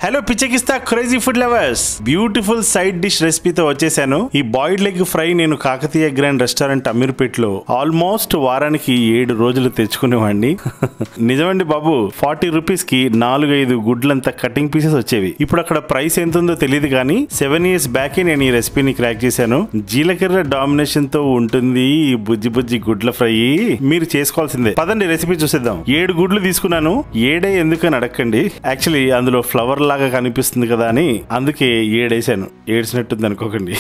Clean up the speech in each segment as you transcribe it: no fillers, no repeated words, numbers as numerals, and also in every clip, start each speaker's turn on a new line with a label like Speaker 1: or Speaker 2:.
Speaker 1: Hello పిచెకిస్తా crazy food lovers, beautiful side dish రెసిపీతో వచ్చేసాను. ఈ బాయిల్డ్ ఎగ్ ఫ్రై నేను కాకతీయ గ్రాండ్ రెస్టారెంట్ అమీర్పేట్ లో ఆల్మోస్ట్ వారానికి 7 రోజులు తెచ్చుకునేవాడిని. నిజమండి బాబు, 40 రూపీస్ కి 4-5 గుడ్లంతా కటింగ్ పీసెస్ వచ్చేవి. ఇప్పుడు అక్కడ ప్రైస్ ఎంత ఉందో తెలియదు కానీ 7 years బ్యాకే నేను ఈ రెసిపీని క్రాక్ చేశాను. జీలకర్ర డామినేషన్ తో ఉంటుంది ఈ బుజ్జి బుజ్జి గుడ్ల ఫ్రై. మీరు చేసుకోవాల్సిందే. పదండి రెసిపీ చూసేద్దాం. 7 గుడ్లు తీసుకున్నాను. 7 ఎందుకని అడగండి, యాక్చువల్లీ అందులో ఫ్లవర్ లాగా కనిపిస్తుంది కదా అని అందుకే 7 వేసాను. ఏడ్చినట్టుంది అనుకోకండి.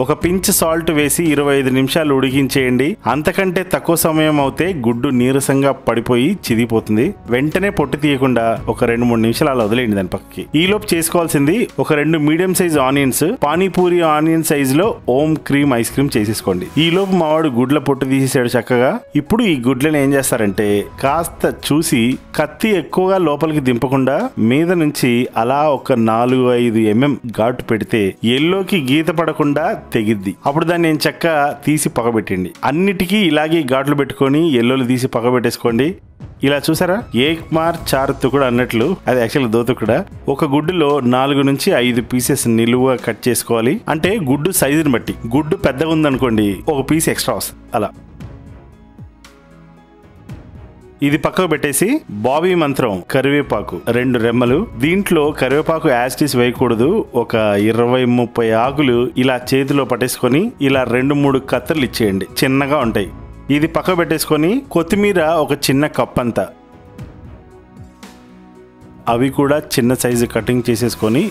Speaker 1: ఒక పించ్ సాల్ట్ వేసి 25 నిమిషాలు ఉడికించేయండి. అంతకంటే తక్కువ సమయం అవుతే గుడ్డు నీరసంగా పడిపోయి చిదిపోతుంది. వెంటనే పొట్టు తీయకుండా ఒక 2-3 నిమిషాలు అలా వదిలేయండి దాని పక్కకి. ఈ లోపు చేసుకోవాల్సింది ఒక 2 medium size onions, panipuri onion size లో ఓమ్ క్రీమ్ ఐస్ క్రీమ్ చేసేసుకోండి. ఈ లోపు మావాడు గుడ్ల పొట్టు తీసేసాడు చక్కగా. ఇప్పుడు ఈ గుడ్లను ఏం చేస్తారంటే కాస్త చూసి కత్తి ఎక్కువగా లోపలికి దింపకుండా మీద నుంచి అలా ఒక 4-5 mm ఘాటు పెడితే ఎల్లోకి గీత పడకుండా తెగిద్ది. అప్పుడు దాన్ని నేను చక్క తీసి పక్కబెట్టండి. అన్నిటికీ ఇలాగే ఘాట్లు పెట్టుకొని ఎల్లోలు తీసి పక్కబెట్టేసుకోండి. ఇలా చూసారా, ఏక్ మార్ చార్ తుకుడా అన్నట్లు, అది యాక్చువల్ దోతుకుడా. ఒక గుడ్డులో 4 నుంచి 5 పీసెస్ నిలువుగా కట్ చేసుకోవాలి. అంటే గుడ్డు సైజుని బట్టి, గుడ్డు పెద్దగా ఉందనుకోండి ఒక పీస్ ఎక్స్ట్రా వస్తుంది. అలా ఇది పక్కకు పెట్టేసి బాబీ మంత్రం కరివేపాకు 2 రెమ్మలు. దీంట్లో కరివేపాకు యాస్టిస్ వేయకూడదు. ఒక 20-30 ఆకులు ఇలా చేతిలో పట్టేసుకొని ఇలా 2-3 కత్తెరలు ఇచ్చేయండి, చిన్నగా ఉంటాయి. ఇది పక్కకు పెట్టేసుకొని కొత్తిమీర ఒక చిన్న కప్ అంతా, అవి కూడా చిన్న సైజు కటింగ్ చేసేసుకొని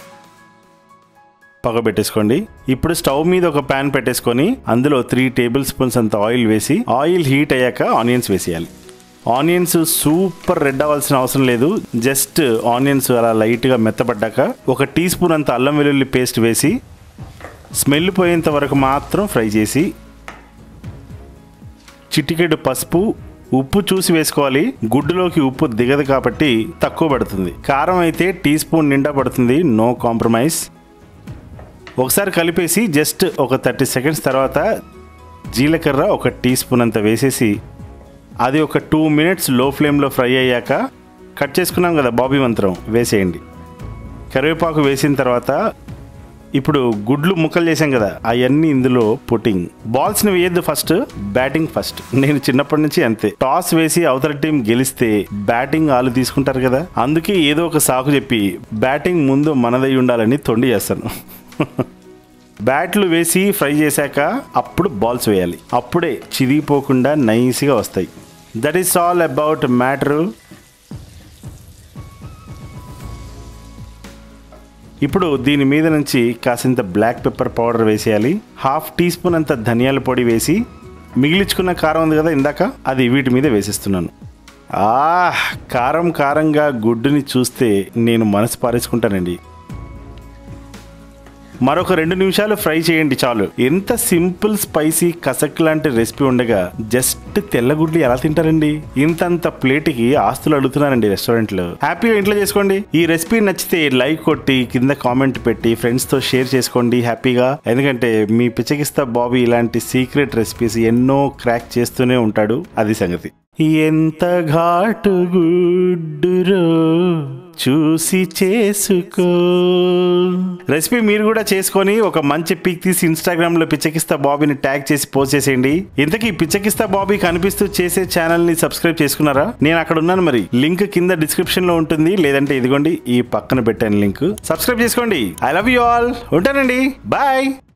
Speaker 1: పక్క పెట్టేసుకోండి. ఇప్పుడు స్టవ్ మీద ఒక ప్యాన్ పెట్టేసుకొని అందులో 3 టేబుల్ స్పూన్స్ అంత ఆయిల్ వేసి, ఆయిల్ హీట్ అయ్యాక ఆనియన్స్ వేసేయాలి. ఆనియన్స్ సూపర్ రెడ్ అవ్వాల్సిన అవసరం లేదు. జస్ట్ ఆనియన్స్ అలా లైట్గా మెత్తపడ్డాక ఒక టీ స్పూన్ అంత అల్లం వెల్లుల్లి పేస్ట్ వేసి స్మెల్ పోయేంత వరకు మాత్రం ఫ్రై చేసి, చిటికెడు పసుపు, ఉప్పు చూసి వేసుకోవాలి. గుడ్డులోకి ఉప్పు దిగదు కాబట్టి తక్కువ పడుతుంది. కారం అయితే టీ స్పూన్ నిండా పడుతుంది, నో కాంప్రమైజ్. ఒకసారి కలిపేసి జస్ట్ ఒక 30 seconds తర్వాత జీలకర్ర ఒక టీ స్పూన్ అంత వేసేసి అది ఒక 2 minutes లో ఫ్లేమ్లో ఫ్రై అయ్యాక కట్ చేసుకున్నాం కదా బాబీ మంత్రం వేసేయండి. కరివేపాకు వేసిన తర్వాత ఇప్పుడు గుడ్లు ముక్కలు చేసాం కదా అవన్నీ ఇందులో పుట్టింగ్. బాల్స్ని వేయద్దు, ఫస్ట్ బ్యాటింగ్ ఫస్ట్. నేను చిన్నప్పటి నుంచి అంతే, టాస్ వేసి అవతల టీం గెలిస్తే బ్యాటింగ్ వాళ్ళు తీసుకుంటారు కదా, అందుకే ఏదో ఒక సాకు చెప్పి బ్యాటింగ్ ముందు మనదై ఉండాలని తొండి చేస్తాను. బ్యాట్లు వేసి ఫ్రై చేశాక అప్పుడు బాల్స్ వేయాలి. అప్పుడే చిరిగిపోకుండా నైస్గా వస్తాయి. That is all about matter. ఇప్పుడు దీని మీద నుంచి కాసింత బ్లాక్ పెప్పర్ పౌడర్ వేసేయాలి. 1/2 టీ స్పూన్ అంత ధనియాల పొడి వేసి మిగిలించుకున్న కారం ఉంది కదా ఇందాక, అది వీటి మీద వేసేస్తున్నాను. కారం కారంగా గుడ్డుని చూస్తే నేను మనసు పారేసుకుంటానండి. మరొక 2 నిమిషాలు ఫ్రై చేయండి చాలు. ఎంత సింపుల్ స్పైసీ కసక్ లాంటి రెసిపీ ఉండగా జస్ట్ తెల్లగుడ్లు ఎలా తింటారండి? ఇంతంత ప్లేట్కి ఆస్తులు అడుగుతున్నారండి రెస్టారెంట్లో. హ్యాపీగా ఇంట్లో చేసుకోండి. ఈ రెసిపీ నచ్చితే లైక్ కొట్టి కింద కామెంట్ పెట్టి ఫ్రెండ్స్తో షేర్ చేసుకోండి హ్యాపీగా. ఎందుకంటే మీ పిచెకిస్తా బాబీ ఇలాంటి సీక్రెట్ రెసిపీస్ ఎన్నో క్రాక్ చేస్తూనే ఉంటాడు, అది సంగతి. ఎంత ఘాటు గుడ్డురో చూసి చేసుకో. రెసిపీ మీరు కూడా చేసుకొని ఒక మంచి పిక్ తీసి ఇన్స్టాగ్రామ్ లో పిచెకిస్తా బాబీని ట్యాగ్ చేసి పోస్ట్ చేసేయండి. ఇంతకీ పిచెకిస్తా బాబీ కనిపిస్తూ చేసే ఛానల్ ని సబ్స్క్రైబ్ చేసుకున్నారా? నేను అక్కడ ఉన్నాను, మరి లింక్ కింద డిస్క్రిప్షన్ లో ఉంటుంది, లేదంటే ఇదిగోండి ఈ పక్కన పెట్టాను లింక్. సబ్స్క్రైబ్ చేసుకోండి. I love you all. ఉంటానండి, బాయ్.